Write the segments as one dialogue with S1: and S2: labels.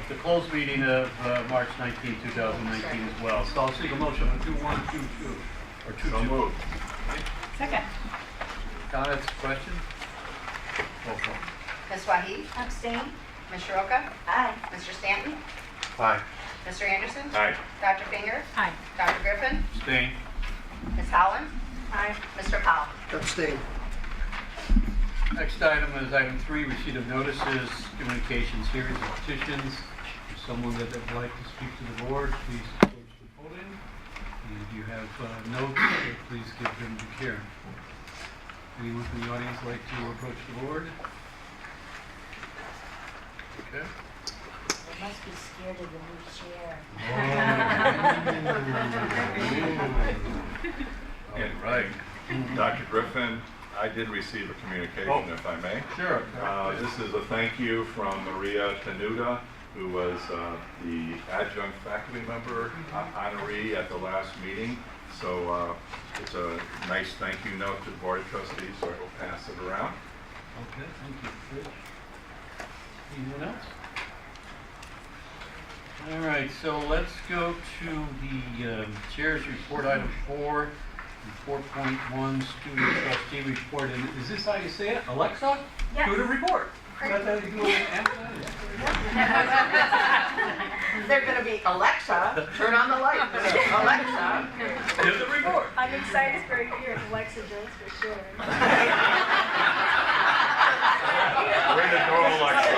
S1: the closed meeting of March 19, 2019 as well. So I'll seek a motion on 2122 or 22.
S2: So moved.
S3: Second.
S1: Comments, questions? Roll call.
S4: Ms. Wahee?
S3: Abstain.
S4: Ms. Shiroka?
S3: Aye.
S4: Mr. Stanton?
S1: Aye.
S4: Mr. Anderson?
S2: Aye.
S4: Dr. Finger?
S3: Aye.
S4: Dr. Griffin?
S1: Abstain.
S4: Ms. Howland?
S3: Aye.
S4: Mr. Powell?
S5: Abstain.
S1: Next item is item 3, receipt of notices, communications, hearings, and petitions. If someone that would like to speak to the board, please approach the podium. And if you have notes, please give them to Karen. Anyone from the audience like to approach the board? Okay.
S3: They must be scared of the new chair.
S1: All right.
S2: Dr. Griffin, I did receive a communication, if I may.
S1: Sure.
S2: This is a thank you from Maria Tenuta, who was the adjunct faculty member honoree at the last meeting. So it's a nice thank you note to the Board of Trustees, so I will pass it around.
S1: Okay, thank you, Rich. Anyone else? All right, so let's go to the chair's report, item 4, and 4.1, student trustee report. And is this how you say it? Alexa?
S3: Yes.
S1: Do the report. Is that how you do it?
S4: They're going to be, Alexa, turn on the light. Alexa.
S1: Give the report.
S6: I'm excited for a year of Alexa does for sure.
S2: We're in the door, Alexa.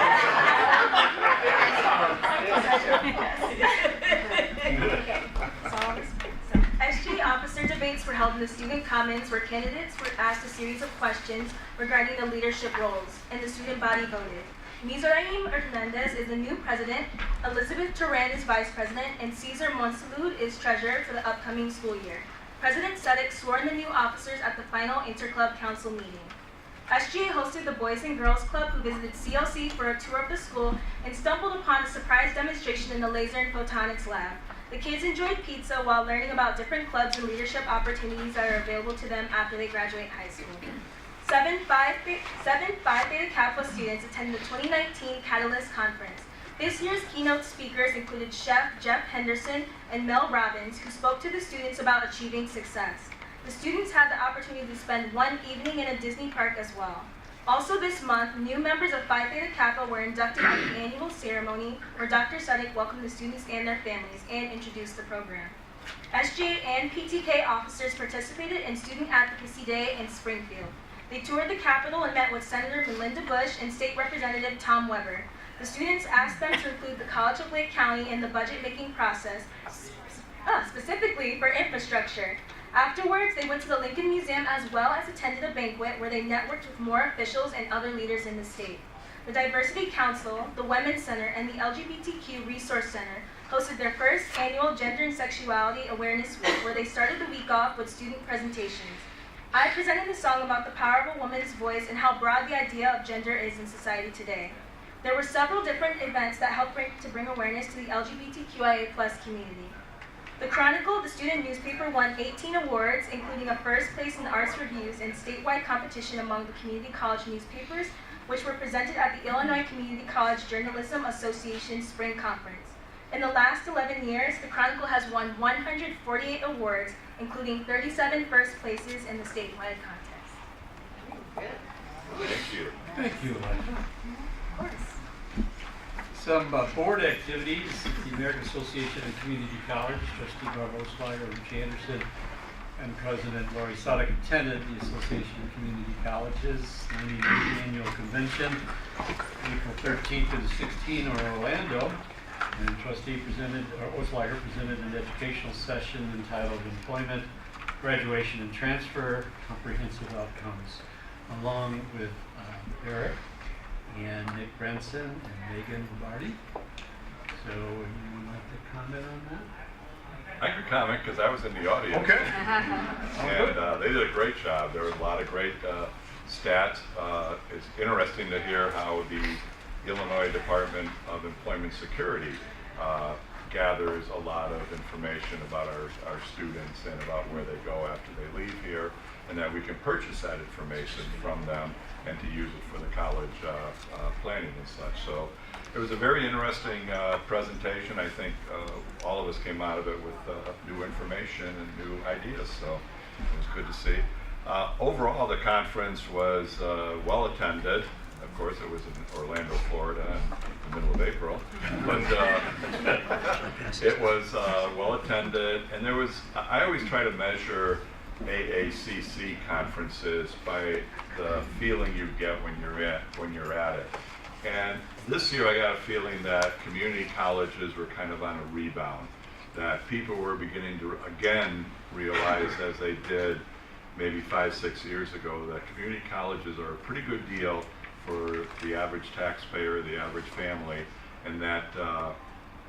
S6: SG officer debates were held in the student commons where candidates were asked a series of questions regarding the leadership roles, and the student body voted. Mizraim Hernandez is the new president, Elizabeth Turan is vice president, and Cesar Monsalud is treasurer for the upcoming school year. President Sedek swore in the new officers at the final interclub council meeting. SGA hosted the Boys and Girls Club, who visited CLC for a tour of the school and stumbled upon a surprise demonstration in the laser and photonics lab. The kids enjoyed pizza while learning about different clubs and leadership opportunities that are available to them after they graduate high school. 7 Phi Beta Kappa students attended the 2019 Catalyst Conference. This year's keynote speakers included Chef Jeff Henderson and Mel Robbins, who spoke to the students about achieving success. The students had the opportunity to spend one evening in a Disney park as well. Also this month, new members of Phi Beta Kappa were inducted at the annual ceremony where Dr. Sedek welcomed the students and their families and introduced the program. SGA and PTK officers participated in Student Advocacy Day in Springfield. They toured the Capitol and met with Senator Melinda Bush and State Representative Tom Weber. The students asked them to include the College of Lake County in the budget-making process, specifically for infrastructure. Afterwards, they went to the Lincoln Museum as well as attended a banquet where they networked with more officials and other leaders in the state. The Diversity Council, the Women's Center, and the LGBTQ Resource Center hosted their first annual Gender and Sexuality Awareness Week, where they started the week off with student presentations. I presented the song about the power of a woman's voice and how broad the idea of gender is in society today. There were several different events that helped bring awareness to the LGBTQIA+ community. The Chronicle, the student newspaper, won 18 awards, including a first place in arts reviews and statewide competition among the community college newspapers, which were presented at the Illinois Community College Journalism Association Spring Conference. In the last 11 years, the Chronicle has won 148 awards, including 37 first places in the statewide contest.
S2: Thank you.
S1: Thank you, Alexa.
S6: Of course.
S1: Some board activities. The American Association of Community Colleges, Trustee Barbara Osweiler, Rich Anderson, and President Laurie Sadek attended the Association of Community Colleges 98th Annual Convention, April 13th to the 16th in Orlando. And Trustee Osweiler presented an educational session entitled Employment, Graduation, and Transfer, Comprehensive Outcomes, along with Eric and Nick Brenson and Megan Barty. So, anyone like to comment on that?
S2: I could comment because I was in the audience.
S1: Okay.
S2: And they did a great job. There was a lot of great stats. It's interesting to hear how the Illinois Department of Employment Security gathers a lot of information about our students and about where they go after they leave here. and that we can purchase that information from them and to use it for the college planning and such. So it was a very interesting presentation. I think all of us came out of it with new information and new ideas, so it was good to see. Overall, the conference was well attended. Of course, it was in Orlando, Florida, in the middle of April, but it was well attended. And there was, I always try to measure AACC conferences by the feeling you get when you're at it. And this year, I got a feeling that community colleges were kind of on a rebound, that people were beginning to again realize, as they did maybe 5-6 years ago, that community colleges are a pretty good deal for the average taxpayer, the average family, and that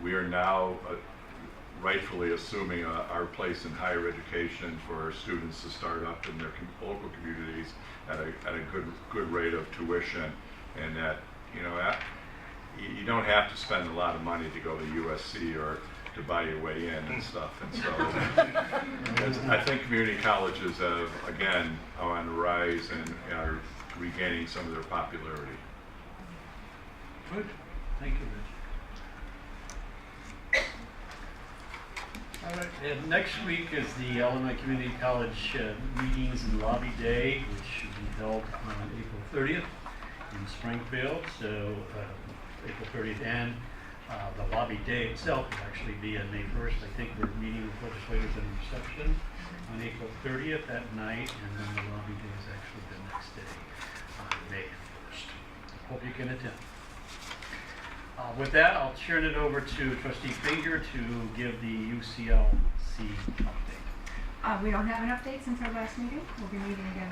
S2: we are now rightfully assuming our place in higher education for our students to start up in their local communities at a good rate of tuition, and that you don't have to spend a lot of money to go to USC or to buy your way in and stuff. And so I think community colleges have, again, are on the rise and are regaining some of their popularity.
S1: Good. Thank you, Rich. All right. And next week is the Illinois Community College Meetings and Lobby Day, which should be held on April 30th in Springfield. So April 30th, and the lobby day itself will actually be on May 1st. I think we're meeting with legislators at a reception on April 30th that night, and then the lobby day is actually the next day on May 1st. Hope you can attend. With that, I'll turn it over to Trustee Finger to give the UCLC update.
S5: We don't have an update since our last meeting. We'll be meeting again.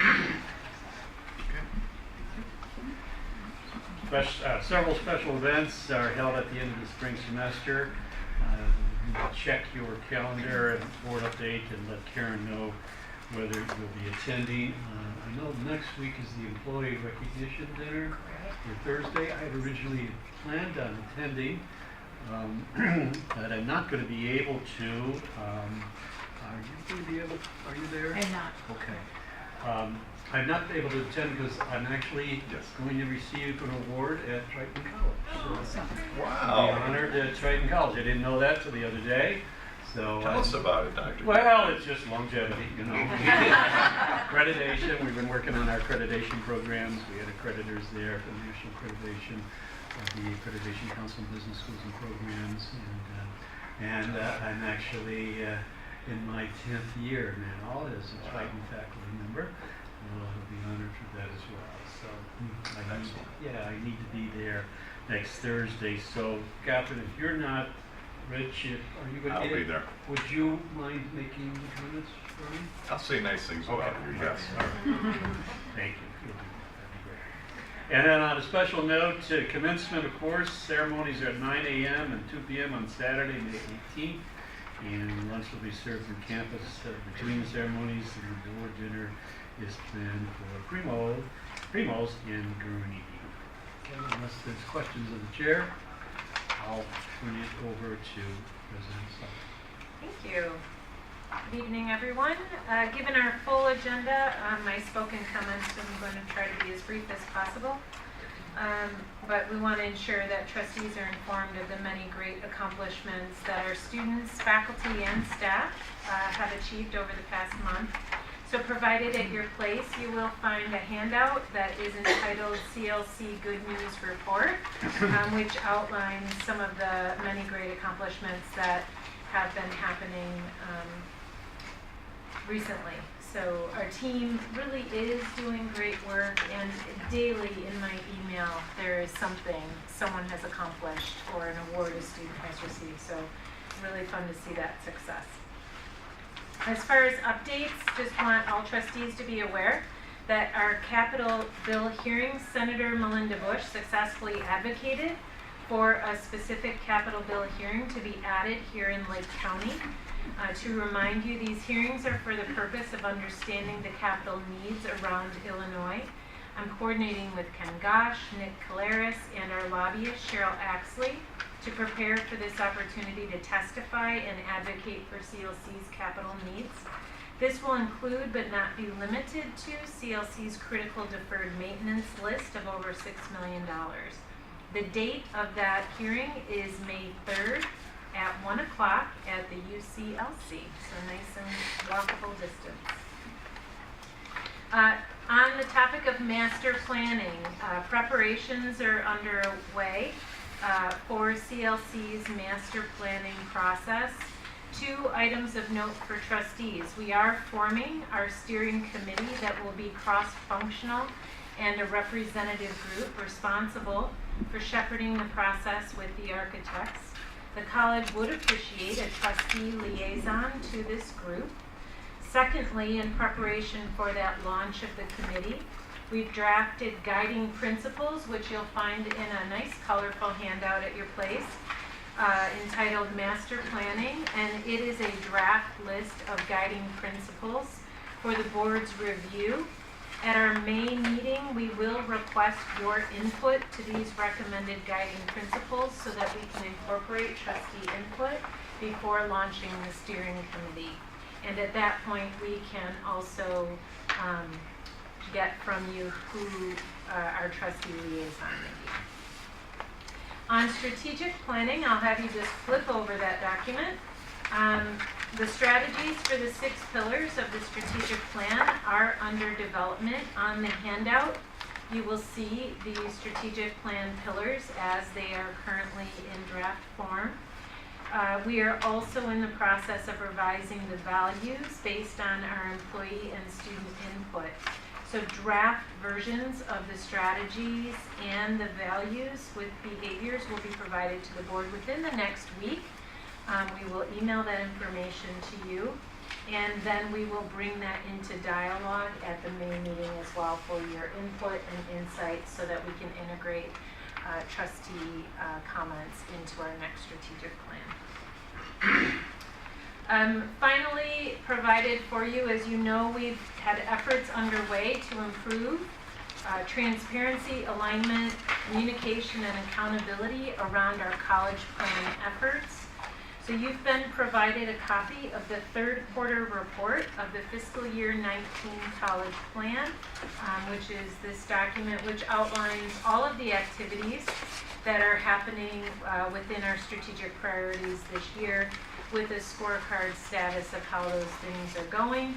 S1: Several special events are held at the end of the spring semester. Check your calendar and board update and let Karen know whether you'll be attending. I know next week is the employee recognition dinner for Thursday. I had originally planned on attending, but I'm not going to be able to. Are you going to be able? Are you there?
S5: I'm not.
S1: Okay. I'm not able to attend because I'm actually going to receive an award at Triton College. So
S2: Wow.
S1: I'm honored at Triton College. I didn't know that till the other day. So
S2: Tell us about it, Dr.
S1: Well, it's just longevity, Accreditation. We've been working on our accreditation programs. We had accreditors there for national accreditation of the Accreditation Council of Business Schools and Programs, and I'm actually in my 10th year now as a Triton faculty member. I'll be honored for that as well. So I need to be there next Thursday. So, Catherine, if you're not, Rich, are you going to
S2: I'll be there.
S1: Would you mind making the comments for me?
S2: I'll say nice things about you, yes.
S1: All right. Thank you. You'll do that. That'd be great. And then on a special note, commencement, of course, ceremonies are at 9 a.m. and 2 p.m. on Saturday, May 18th. And lunch will be served on campus between the ceremonies, and the board dinner is planned for primos in Gurney. Okay, unless there's questions of the chair, I'll turn it over to President Sutton.
S7: Thank you. Good evening, everyone. Given our full agenda, my spoken comments, I'm going to try to be as brief as possible. But we want to ensure that trustees are informed of the many great accomplishments that our students, faculty, and staff have achieved over the past month. So provided at your place, you will find a handout that is entitled CLC Good News Report, which outlines some of the many great accomplishments that have been happening recently. So our team really is doing great work, and daily in my email there is something someone has accomplished or an award a student has received. So really fun to see that success. As far as updates, just want all trustees to be aware that our capital bill hearing, Senator Melinda Bush successfully advocated for a specific capital bill hearing to be added here in Lake County. To remind you, these hearings are for the purpose of understanding the capital needs around Illinois. I'm coordinating with Ken Gosh, Nick Caleris, and our lobbyist, Cheryl Axley, to prepare for this opportunity to testify and advocate for CLC's capital needs. This will include but not be limited to CLC's critical deferred maintenance list of over $6 million. The date of that hearing is May 3rd at 1 o'clock at the UCLC, so nice and walkable distance. On the topic of master planning, preparations are underway for CLC's master planning process. 2 items of note for trustees. We are forming our steering committee that will be cross-functional and a representative group responsible for shepherding the process with the architects. The college would appreciate a trustee liaison to this group. Secondly, in preparation for that launch of the committee, we've drafted guiding principles, which you'll find in a nice colorful handout at your place, entitled Master Planning, and it is a draft list of guiding principles for the board's review. At our May meeting, we will request your input to these recommended guiding principles so that we can incorporate trustee input before launching the steering committee. And at that point, we can also get from you who our trustee liaison may be. On strategic planning, I'll have you just flip over that document. The strategies for the 6 pillars of the strategic plan are under development. On the handout, you will see the strategic plan pillars as they are currently in draft form. We are also in the process of revising the values based on our employee and student input. So draft versions of the strategies and the values with behaviors will be provided to the board within the next week. We will email that information to you, and then we will bring that into dialogue at the May meeting as well for your input and insights so that we can integrate trustee comments into our next strategic plan. Finally, provided for you, as you know, we've had efforts underway to improve transparency, alignment, communication, and accountability around our college planning efforts. So you've been provided a copy of the 3rd quarter report of the fiscal year 19 college plan, which is this document which outlines all of the activities that are happening within our strategic priorities this year with a scorecard status of how those things are going.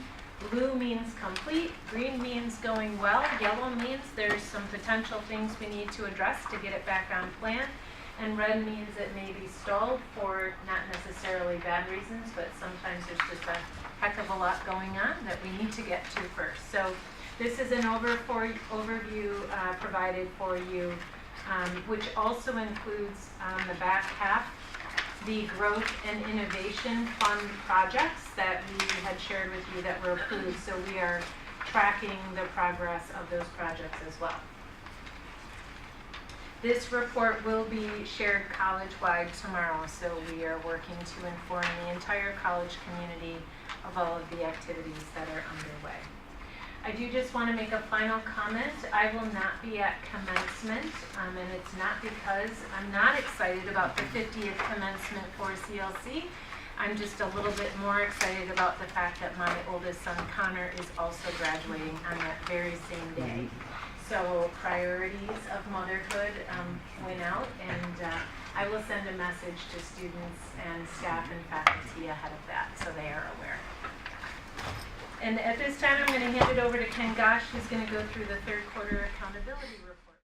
S7: Blue means complete, green means going well, yellow means there's some potential things we need to address to get it back on plan, and red means it may be stalled for not necessarily bad reasons, but sometimes there's just a heck of a lot going on that we need to get to first. So this is an overview provided for you, which also includes on the back half the growth and innovation fund projects that we had shared with you that were approved. So we are tracking the progress of those projects as well. This report will be shared college-wide tomorrow, so we are working to inform the entire college community of all of the activities that are underway. I do just want to make a final comment. I will not be at commencement, and it's not because I'm not excited about the 50th commencement for CLC. I'm just a little bit more excited about the fact that my oldest son, Connor, is also graduating on that very same day. So priorities of motherhood went out, and I will send a message to students and staff and faculty ahead of that so they are aware. And at this time, I'm going to hand it over to Ken Gosh, who's going to go through the 3rd quarter accountability report.